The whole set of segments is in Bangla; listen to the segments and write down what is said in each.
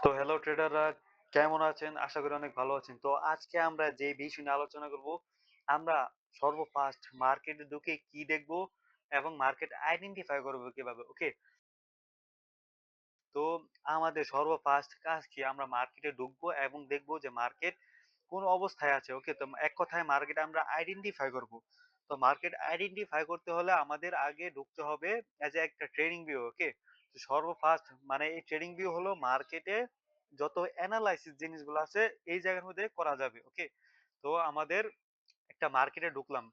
তো হ্যালো ট্রেডাররা, কেমন আছেন? আশা করি অনেক ভালো আছেন। তো আজকে আমরা যে বিষয় নিয়ে আলোচনা করব, আমরা সর্বফার্স্ট মার্কেটে ঢুকে কি দেখব এবং মার্কেট আইডেন্টিফাই করব কিভাবে। ওকে? তো আমাদের সর্বফার্স্ট কাজ কি, আমরা মার্কেটে ঢুকবো এবং দেখবো যে মার্কেট কোন অবস্থায় আছে। ওকে, তো এক কথায় মার্কেট আমরা আইডেন্টিফাই করব। তো মার্কেট আইডেন্টিফাই করতে হলে আমাদের আগে ঢুকতে হবে এজ এ একটা ট্রেডিং ভিউ। ওকে, তো সর্বফার্স্ট মানে এই ট্রেডিং ভিউ হলো মার্কেটে যত অ্যানালাইসিস জিনিসগুলো আছে এই জায়গার মধ্যে করা যাবে। ওকে, তো আমাদের একটা মার্কেটে ঢুকলাম,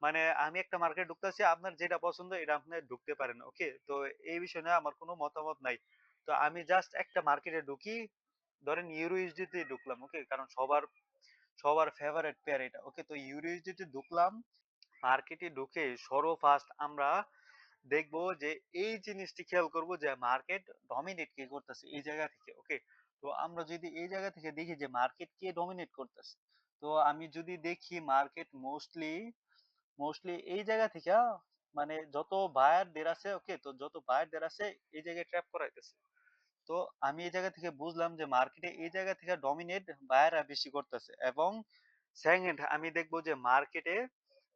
মানে আমি একটা মার্কেটে ঢুকতেছি, আপনার যেটা পছন্দ এটা আপনি ঢুকতে পারেন। ওকে, তো এই বিষয়ে নিয়ে আমার কোনো মতামত নাই। তো আমি জাস্ট একটা মার্কেটে ঢুকি, ধরেন ইউরো ইউএসডি তে ঢুকলাম। ওকে, কারণ সবার সবার ফেভারিট পেয়ার এটা। ওকে, তো ইউরো ইউএসডি তে ঢুকলাম। মার্কেটে ঢুকে সর্বফার্স্ট আমরা দেখবো যে এই জিনিসটি খেয়াল করব যে মার্কেট ডমিনেট কে করতেছে এই জায়গা থেকে। ওকে, তো আমরা যদি এই জায়গা থেকে দেখি যে মার্কেট কে ডমিনেট করতেছে, তো আমি যদি দেখি মার্কেট মোস্টলি এই জায়গা থেকে, মানে যত বায়ারদের আছে, ওকে, তো যত বায়ারদের আছে এই জায়গায় ট্র্যাপ করাইতেছে। তো আমি এই জায়গা থেকে বুঝলাম যে মার্কেটে এই জায়গা থেকে ডমিনেট বায়াররা বেশি করতেছে। এবং সেকেন্ড আমি দেখবো যে মার্কেটে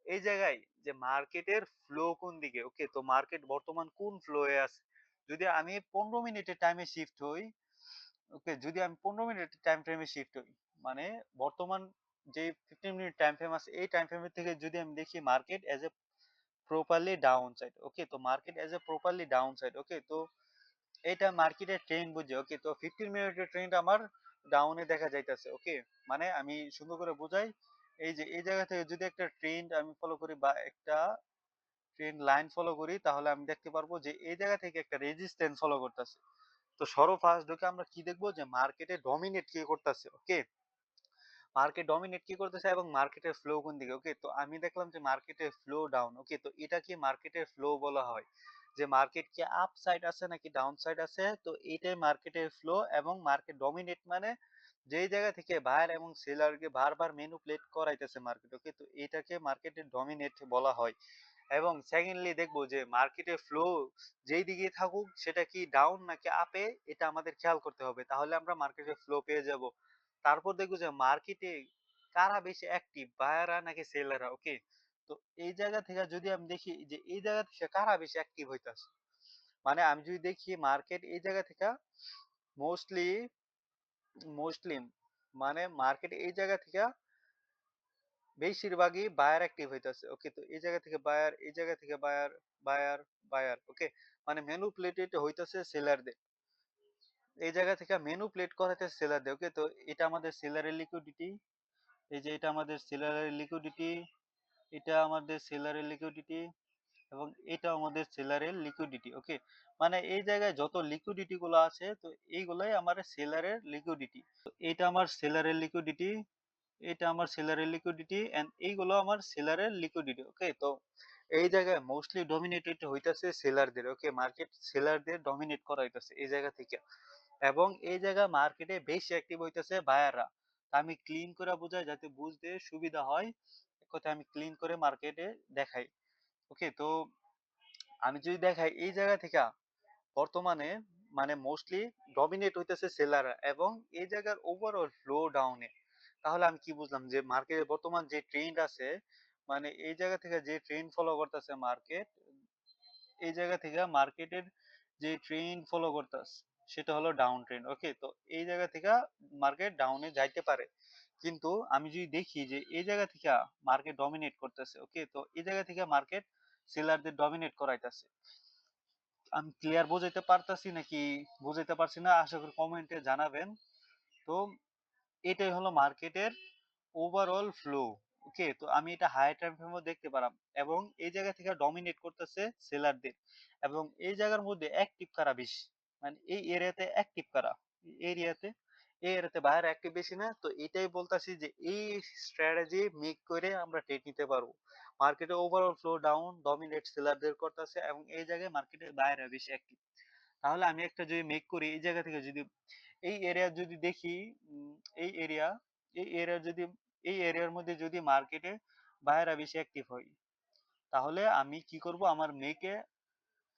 এই জায়গায় যে মার্কেটের ফ্লো কোন দিকে। ওকে, তো মার্কেট বর্তমান কোন ফ্লো এ আছে। যদি আমি 15 মিনিটের টাইমে শিফট হই, ওকে, যদি আমি 15 মিনিটের টাইম ফ্রেমে শিফট হই, মানে বর্তমান যে 15 মিনিট টাইম ফ্রেম আছে এই টাইম ফ্রেমের থেকে যদি আমি দেখি market as a properly down side. Okay, তো market as a properly down side. Okay, তো এটা মার্কেটের ট্রেন্ড বুঝে। ওকে, তো 15 মিনিটের ট্রেন্ড আমার ডাউনে দেখা যাইতেছে। ওকে, মানে আমি সুন্দর করে বোঝাই, এই যে এই জায়গা থেকে যদি একটা ট্রেন্ড আমি ফলো করি বা একটা ট্রেন্ড লাইন ফলো করি, তাহলে আমি দেখতে পারবো যে এই জায়গা থেকে একটা রেজিস্ট্যান্স ফলো করতেছে। তো সর্বফার্স্ট ঢুকে আমরা কি দেখবো যে মার্কেটে ডমিনেট কে করতেছে। ওকে, মার্কেট ডমিনেট কি করতেছে এবং মার্কেটের ফ্লো কোন দিকে। ওকে, তো আমি দেখলাম যে মার্কেটের ফ্লো ডাউন। ওকে, তো এটা কি মার্কেটের ফ্লো বলা হয়, যে মার্কেট কি আপ সাইড আছে নাকি ডাউন সাইড আছে। তো এইটাই মার্কেটের ফ্লো। এবং মার্কেট ডমিনেট মানে যেই জায়গা থেকে বায়ার এবং সেলারকে বারবার ম্যানিপুলেট করাইতেছে মার্কেট। ওকে, তো এটাকে মার্কেটের ডমিনেট বলা হয়। এবং সেকেন্ডলি দেখবো যে মার্কেটের ফ্লো যেই দিকে থাকুক সেটা কি ডাউন নাকি আপে, এটা আমাদের খেয়াল করতে হবে, তাহলে আমরা মার্কেটের ফ্লো পেয়ে যাব। তারপর দেখবো যে মার্কেটে কারা বেশি অ্যাক্টিভ, বায়াররা নাকি সেলাররা। ওকে, তো এই জায়গা থেকে যদি আমি দেখি যে এই জায়গা থেকে কারা বেশি অ্যাক্টিভ হইতাছে, মানে আমি যদি দেখি মার্কেট এই জায়গা থেকে মোস্টলি মুসলিম, মানে মার্কেট এই জায়গা থেকে বেশিরভাগই বায়ার অ্যাক্টিভ হইতাছে। ওকে, তো এই জায়গা থেকে বায়ার, এই জায়গা থেকে বায়ার, বায়ার, বায়ার। ওকে, মানে ম্যানিপুলেটেড হইতাছে সেলারদের, এই জায়গা থেকে ম্যানিপুলেট করাইতেছে সেলারদের। ওকে, তো এটা আমাদের সেলারের লিকুইডিটি, এই যে এটা আমাদের সেলারের লিকুইডিটি, এটা আমাদের সেলারের লিকুইডিটি, এবং এটা আমাদের সেলারের লিকুইডিটি। ওকে, মানে এই জায়গায় যত লিকুইডিটি গুলো আছে, তো এইগুলাই আমার সেলারের লিকুইডিটি। তো এটা আমার সেলারের লিকুইডিটি, এটা আমার সেলারের লিকুইডিটি, এন্ড এইগুলো আমার সেলারের লিকুইডিটি। ওকে, তো এই জায়গায় মোস্টলি ডমিনেটেড হইতাছে সেলারদের। ওকে, মার্কেট সেলারদের ডমিনেট করা হইতাছে এই জায়গা থেকে। এবং এই জায়গা মার্কেটে বেশি অ্যাক্টিভ হইতাছে বায়াররা। আমি ক্লিন করে বোঝাই যাতে বুঝতে সুবিধা হয়, এক কথায় আমি ক্লিন করে মার্কেটে দেখাই। ওকে, তো আমি যদি দেখাই এই জায়গা থেকে বর্তমানে, মানে মোস্টলি ডমিনেট হইতেছে সেলাররা এবং এই জায়গার ওভারঅল ফ্লো ডাউনে। তাহলে আমি কি বুঝলাম যে মার্কেটে বর্তমান যে ট্রেন্ড আছে, মানে এই জায়গা থেকে যে ট্রেন্ড ফলো করতেছে মার্কেট, এই জায়গা থেকে মার্কেটের যে ট্রেন্ড ফলো করতেছে সেটা হলো ডাউন ট্রেন্ড। ওকে, তো এই জায়গা থেকে মার্কেট ডাউনে যাইতে পারে, কিন্তু আমি যদি দেখি যে এই জায়গা থেকে মার্কেট ডমিনেট করতেছে। ওকে, তো এই জায়গা থেকে মার্কেট সেলারদের ডমিনেট করাইতেছে। আমি ক্লিয়ার বোঝাইতে পারতাছি নাকি বুঝাইতে পারছি না, আশা করি কমেন্টে জানাবেন। তো এটাই হলো মার্কেটের ওভারঅল ফ্লো। ওকে, তো আমি এটা হাই টাইম ফ্রেমও দেখতে পারাম। এবং এই জায়গা থেকে ডমিনেট করতেছে সেলারদের। এবং এই জায়গার মধ্যে অ্যাক্টিভ কারা বেশি, মানে এই এরিয়াতে অ্যাক্টিভ কারা, এরিয়াতে এই এরিয়াতে বাইরে অ্যাক্টিভ বেশি না। তো এটাই বলতাছি যে এই স্ট্র্যাটেজি মেক করে আমরা ট্রেড নিতে পারবো। মার্কেটে ওভারঅল ফ্লো ডাউন, ডমিনেট সেলারদের করতেছে এবং এই জায়গায় মার্কেটের বাইরে বেশি অ্যাক্টিভ। তাহলে আমি একটা যদি মেক করি এই জায়গা থেকে, যদি এই এরিয়া যদি দেখি, উম, এই এরিয়া এই এরিয়ার যদি এই এরিয়ার মধ্যে যদি মার্কেটে বায়াররা বেশি অ্যাক্টিভ হয়, তাহলে আমি কি করব, আমার মেকে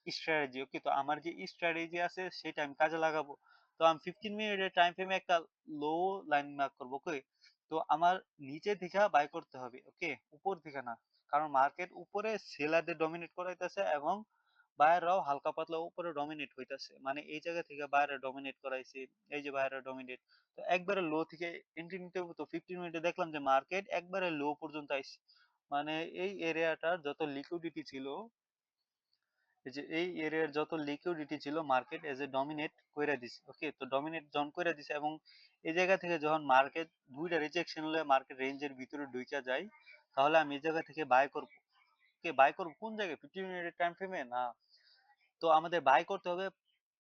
স্ট্র্যাটেজি। ওকে, তো আমার যে স্ট্র্যাটেজি আছে সেটা আমি কাজে লাগাবো। তো আমি 15 মিনিটের টাইম ফ্রেমে একটা লো লাইন মার্ক করবো, ওকে। তো আমার নিচে থেকে বাই করতে হবে, ওকে, উপর থেকে না। কারণ মার্কেট উপরে সেলারদের ডমিনেট করাইতেছে এবং বায়াররাও হালকা পাতলা উপরে ডমিনেট হইতাছে, মানে এই জায়গা থেকে বায়াররা ডমিনেট করাইছে, এই যে বায়াররা ডমিনেট। তো একবারে লো থেকে এন্ট্রি নিতে হবে। তো 15 মিনিটে দেখলাম যে মার্কেট একবারে লো পর্যন্ত আইছে, মানে এই এরিয়াটার যত লিকুইডিটি ছিল, এই যে এই এরিয়ার যত লিকুইডিটি ছিল মার্কেট এজ এ ডমিনেট কইরা দিছে, ওকে। তো ডমিনেট যখন কইরা দিছে এবং এই জায়গা থেকে যখন মার্কেট দুইটা রিজেকশন হলে মার্কেট রেঞ্জের ভিতরে ঢুইকা যায়, তাহলে আমি এই জায়গা থেকে বাই করব, ওকে। বাই করব কোন জায়গায়, 15 মিনিটের টাইম ফ্রেমে না। তো আমাদের বাই করতে হবে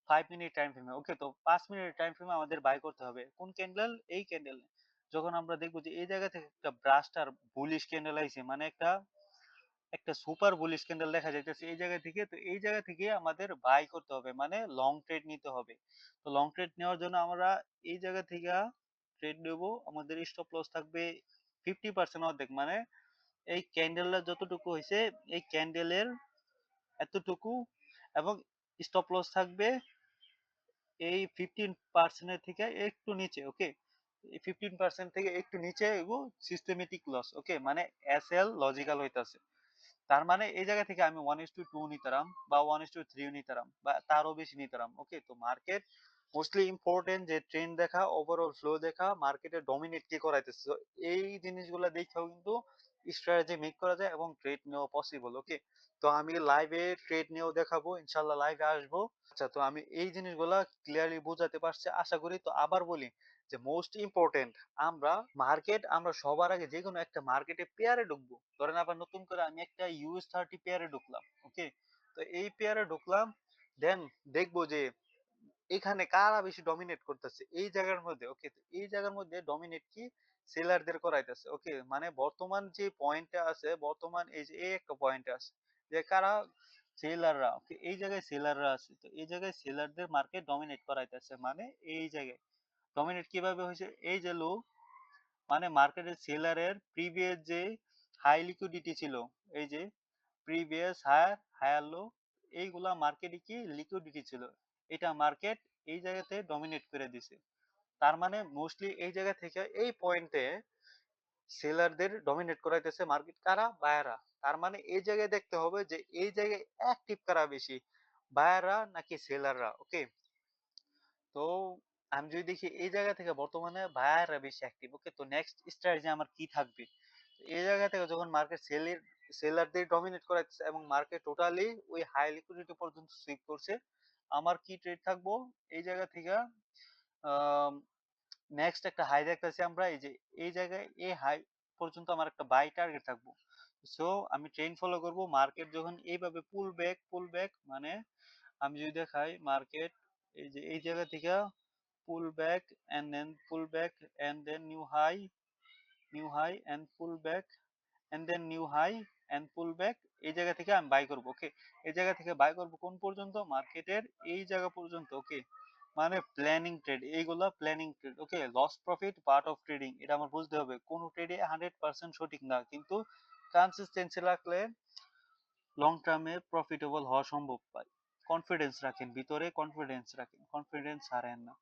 5 মিনিট টাইম ফ্রেমে, ওকে। তো 5 মিনিট টাইম ফ্রেমে আমাদের বাই করতে হবে কোন ক্যান্ডেল, এই ক্যান্ডেল। যখন আমরা দেখবো যে এই জায়গা থেকে একটা ব্রাস্টার বুলিশ ক্যান্ডেল আইছে, মানে একটা একটা সুপার বুলিশ ক্যান্ডেল দেখা যাইতেছে এই জায়গা থেকে, তো এই জায়গা থেকে আমাদের বাই করতে হবে, মানে লং ট্রেড নিতে হবে। তো লং ট্রেড নেওয়ার জন্য আমরা এই জায়গা থেকে ট্রেড নেব, আমাদের স্টপ লস থাকবে 50% অর্ধেক, মানে এই ক্যান্ডেলটা যতটুকু হয়েছে এই ক্যান্ডেলের এতটুকু, এবং স্টপ লস থাকবে এই 15% এর থেকে একটু নিচে, ওকে। এই 15% থেকে একটু নিচে এগো সিস্টেমেটিক লস, ওকে, মানে এসএল লজিক্যাল হইতাছে। তার মানে এই জায়গা থেকে আমি 1:2 নিতাম বা 1:3 নিতাম বা তারও বেশি নিতাম, ওকে। তো মার্কেট মোস্টলি ইম্পর্টেন্ট যে ট্রেন্ড দেখা, ওভারঅল ফ্লো দেখা, মার্কেটে ডমিনেট কে করাইতেছে, তো এই জিনিসগুলো দেখাও কিন্তু স্ট্র্যাটেজি মেক করা যায় এবং ট্রেড নেওয়া পসিবল, ওকে। তো আমি লাইভে ট্রেড নিয়েও দেখাবো, ইনশাল্লাহ লাইভে আসবো। আচ্ছা, তো আমি এই জিনিসগুলা ক্লিয়ারলি বোঝাতে পারছি আশা করি। তো আবার বলি যে মোস্ট ইম্পর্টেন্ট, আমরা সবার আগে যে কোনো একটা মার্কেটে পেয়ারে ঢুকবো। ধরেন আবার নতুন করে আমি একটা US 30 পেয়ারে ঢুকলাম, ওকে। তো এই পেয়ারে ঢুকলাম, দেন দেখবো যে এখানে কারা বেশি ডমিনেট করতেছে এই জায়গার মধ্যে, ওকে। তো এই জায়গার মধ্যে ডমিনেট কি সেলারদের করাইতেছে, ওকে। মানে বর্তমান যে পয়েন্টটা আছে, বর্তমান এই যে এই একটা পয়েন্ট আছে যে কারা সেলাররা, ওকে, এই জায়গায় সেলাররা আছে। তো এই জায়গায় সেলারদের মার্কেট ডমিনেট করাইতেছে, মানে এই জায়গায় ডমিনেট কিভাবে হয়েছে, এই যে লো, মানে মার্কেটের সেলারের প্রিভিয়াস যে হাই লিকুইডিটি ছিল, এই যে প্রিভিয়াস হায়ার হায়ার লো, এইগুলা মার্কেটে কি লিকুইডিটি ছিল, এটা মার্কেট এই জায়গাতে ডমিনেট করে দিছে। তার মানে মোস্টলি এই জায়গা থেকে এই পয়েন্টে সেলারদের ডমিনেট করাইতেছে মার্কেট, কারা, বায়াররা। তার মানে এই জায়গায় দেখতে হবে যে এই জায়গায় অ্যাক্টিভ কারা বেশি, বায়াররা নাকি সেলাররা, ওকে। তো আমি যদি দেখি এই জায়গা থেকে বর্তমানে বায়াররা বেশি অ্যাক্টিভ, ওকে। তো নেক্সট স্ট্র্যাটেজি আমার কি থাকবে, এই জায়গা থেকে যখন মার্কেট সেলারদের ডমিনেট করাচ্ছে এবং মার্কেট টোটালি ওই হাই লিকুইডিটি পর্যন্ত সুইপ করছে, আমার কি ট্রেড থাকবো এই জায়গা থেকে। নেক্সট একটা হাই দেখতেছি আমরা, এই যে এই জায়গায় এই হাই পর্যন্ত আমার একটা বাই টার্গেট থাকবো। সো আমি ট্রেন্ড ফলো করব, মার্কেট যখন এইভাবে পুল ব্যাক, মানে আমি যদি দেখাই মার্কেট এই যে এই জায়গা থেকে pull back and then new high and pull back and then new high and pull back, এই জায়গা থেকে আমি বাই করব, ওকে। এই জায়গা থেকে বাই করব কোন পর্যন্ত, মার্কেটের এই জায়গা পর্যন্ত, ওকে। মানে প্ল্যানিং ট্রেড, এইগুলা planning trade, okay. Loss profit part of trading, এটা আমার বুঝতে হবে। কোন ট্রেডে 100% সঠিক না, কিন্তু কনসিস্টেন্সি রাখলে লং টার্মে প্রফিটেবল হওয়া সম্ভব। পাই কনফিডেন্স রাখেন ভিতরে, কনফিডেন্স রাখেন, কনফিডেন্স হারেন না।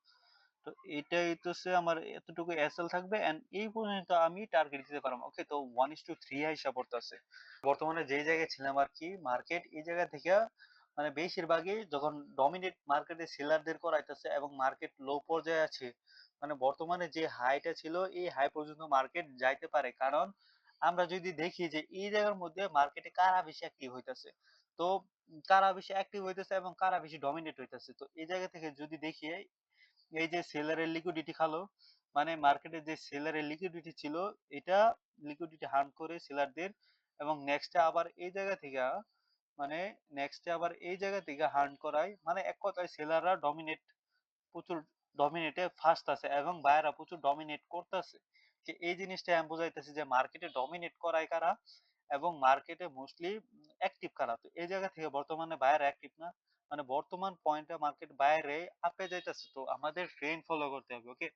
তো এটাই তো সে আমার এতটুকু এসএল থাকবে এন্ড এই পর্যন্ত আমি টার্গেট দিতে পারবো, ওকে। তো 1:3 হিসাব পড়তেছে বর্তমানে যেই জায়গায় ছিলাম আর কি, মার্কেট এই জায়গা থেকে মানে বেশিরভাগই যখন ডমিনেট মার্কেটে সেলারদের করাইতেছে এবং মার্কেট লো পর্যায়ে আছে, মানে বর্তমানে যে হাইটা ছিল এই হাই পর্যন্ত মার্কেট যাইতে পারে। কারণ আমরা যদি দেখি যে এই জায়গার মধ্যে মার্কেটে কারা বেশি অ্যাক্টিভ হইতেছে, তো কারা বেশি অ্যাক্টিভ হইতেছে এবং কারা বেশি ডমিনেট হইতেছে, তো এই জায়গা থেকে যদি দেখি এই যে সেলারের লিকুইডিটি খালো, মানে মার্কেটে যে সেলারের লিকুইডিটি ছিল এটা লিকুইডিটি হান্ট করে সেলারদের, এবং নেক্সটে আবার এই জায়গা থেকে মানে নেক্সটে আবার এই জায়গা থেকে হান্ট করায়, মানে এক কথায় সেলাররা ডমিনেট, প্রচুর ডমিনেটে ফার্স্ট আছে এবং বায়াররা প্রচুর ডমিনেট করতেছে। যে এই জিনিসটা আমি বুঝাইতেছি যে মার্কেটে ডমিনেট করায় কারা এবং মার্কেটে মোস্টলি অ্যাক্টিভ কারা। তো এই জায়গা থেকে বর্তমানে বায়ার অ্যাক্টিভ না, মানে বর্তমান পয়েন্টে মার্কেট বাইরে আপে যাইতেছে, তো আমাদের ট্রেন্ড ফলো করতে হবে, ওকে।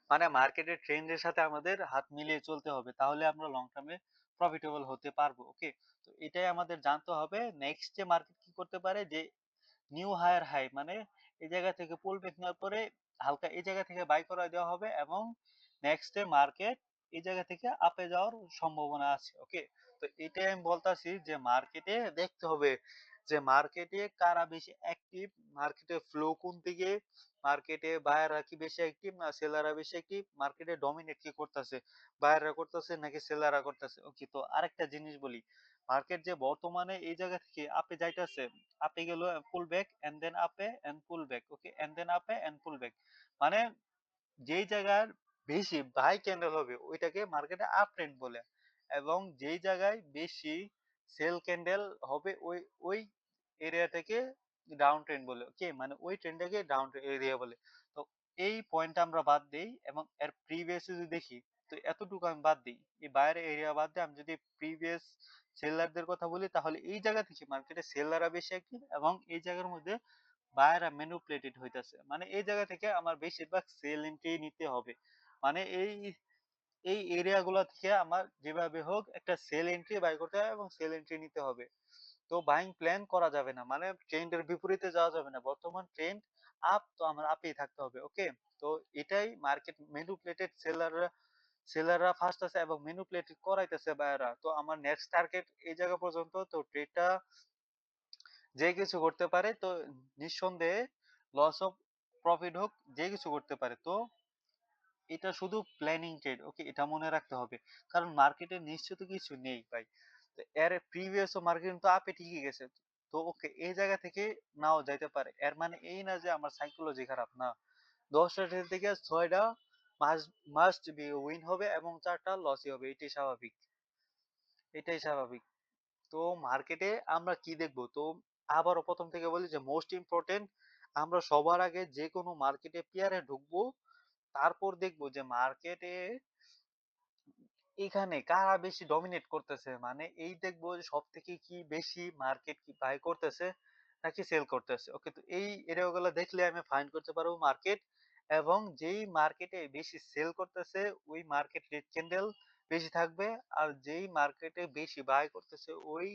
মানে মার্কেটের ট্রেন্ডের সাথে আমাদের হাত মিলিয়ে চলতে হবে, তাহলে আমরা লং টার্মে প্রফিটেবল হতে পারবো, ওকে। তো এটাই আমাদের জানতে হবে। নেক্সট যে মার্কেট কি করতে পারে, যে নিউ হায়ার হাই, মানে এই জায়গা থেকে পুল ব্যাক নেওয়ার পরে হালকা এই জায়গা থেকে বাই করে দেওয়া হবে এবং নেক্সট ডে মার্কেট এই জায়গা থেকে আপে যাওয়ার সম্ভাবনা আছে। ওকে, তো এটাই আমি বলতাছি যে মার্কেটে দেখতে হবে যে মার্কেটে কারা বেশি অ্যাক্টিভ, মার্কেটে ফ্লো কোন দিকে, মার্কেটে বায়াররা কি বেশি অ্যাক্টিভ না সেলাররা বেশি অ্যাক্টিভ, মার্কেটে ডমিনেট কি করতেছে, বায়াররা করতেছে নাকি সেলাররা করতেছে। ওকে, তো আরেকটা জিনিস বলি, মার্কেট যে বর্তমানে এই জায়গা থেকে আপে যাইতেছে, আপে গেল পুল ব্যাক এন্ড দেন আপে and pull back, okay and then আপে এন্ড পুল ব্যাক, মানে যেই জায়গার বেশি বাই ক্যান্ডেল হবে ওইটাকে মার্কেটে আপ ট্রেন্ড বলে, এবং যেই জায়গায় বেশি সেল ক্যান্ডেল হবে ওই ওই এরিয়াটাকে ডাউন ট্রেন্ড বলে। ওকে, মানে ওই ট্রেন্ডটাকে ডাউন এরিয়া বলে। তো এই পয়েন্টটা আমরা বাদ দেই এবং এর প্রিভিয়াসে যদি দেখি, তো এতটুকু আমি বাদ দিই, এই বাইরের এরিয়া বাদ দিয়ে আমি যদি প্রিভিয়াস সেলারদের কথা বলি, তাহলে এই জায়গা থেকে মার্কেটে সেলাররা বেশি অ্যাক্টিভ এবং এই জায়গার মধ্যে বায়াররা ম্যানিপুলেটেড হইতাছে, মানে এই জায়গা থেকে আমার বেশিরভাগ সেল এন্ট্রি নিতে হবে। মানে এই এই এরিয়া গুলা থেকে আমার যেভাবে হোক একটা সেল এন্ট্রি বাই করতে হবে এবং সেল এন্ট্রি নিতে হবে। তো বাইং প্ল্যান করা যাবে না, মানে ট্রেন্ডের বিপরীতে যাওয়া যাবে না। বর্তমান ট্রেন্ড আপ, তো আমার আপেই থাকতে হবে। ওকে, তো এটাই মার্কেট ম্যানিপুলেটেড সেলাররা ফার্স্ট আছে এবং ম্যানিপুলেটেড করাইতেছে বায়াররা। তো আমার নেক্সট টার্গেট এই জায়গা পর্যন্ত। তো ট্রেডটা যে কিছু করতে পারে, তো নিঃসন্দেহে লস অফ প্রফিট হোক যে কিছু করতে পারে। তো এটা শুধু প্ল্যানিং ট্রেড। ওকে, এটা মনে রাখতে হবে, কারণ মার্কেটে নিশ্চিত কিছু নেই ভাই। তো এর প্রিভিয়াস মার্কেট কিন্তু আপে ঠিকই গেছে। তো ওকে, এই জায়গা থেকে নাও যাইতে পারে, এর মানে এই না যে আমার সাইকোলজি খারাপ না। 10টা ট্রেড থেকে 6টা মাস্ট মাস্ট বি উইন হবে এবং 4টা লসই হবে, এটাই স্বাভাবিক, এটাই স্বাভাবিক। তো মার্কেটে আমরা কি দেখবো, তো আবারও প্রথম থেকে বলি যে মোস্ট ইম্পর্টেন্ট, আমরা সবার আগে যে কোনো মার্কেটে পেয়ারে ঢুকবো, তারপর দেখবো যে মার্কেটে এখানে কারা বেশি ডমিনেট করতেছে, মানে এই দেখবো যে সব থেকে কি বেশি মার্কেট কি বাই করতেছে নাকি সেল করতেছে। ওকে, তো এই এরিয়া গুলো দেখলে আমি ফাইন্ড করতে পারবো মার্কেট, এবং যেই মার্কেটে বেশি সেল করতেছে ওই মার্কেট রেড ক্যান্ডেল বেশি থাকবে, আর যেই মার্কেটে বেশি বাই করতেছে ওই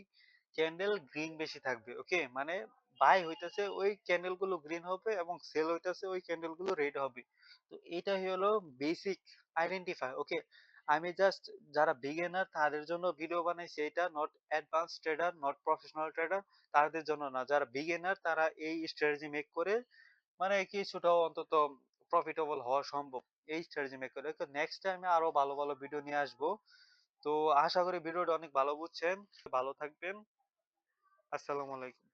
ক্যান্ডেল গ্রিন বেশি থাকবে। ওকে, মানে বাই হইতেছে ওই ক্যান্ডেল গুলো গ্রিন হবে এবং সেল হইতেছে ওই ক্যান্ডেল গুলো রেড হবে। তো এটাই হলো বেসিক আইডেন্টিফাই। ওকে, আমি জাস্ট যারা বিগিনার তাদের জন্য ভিডিও বানাইছি, এটা not advance trader, not professional trader, তাদের জন্য না। যারা বিগিনার তারা এই স্ট্র্যাটেজি মেক করে মানে কিছুটাও অন্তত প্রফিটেবল হওয়া সম্ভব এই স্ট্র্যাটেজি মেক করে। তো নেক্সট টাইমে আরো ভালো ভালো ভিডিও নিয়ে আসবো। তো আশা করি ভিডিওটা অনেক ভালো বুঝছেন। ভালো থাকবেন। আসসালামু আলাইকুম।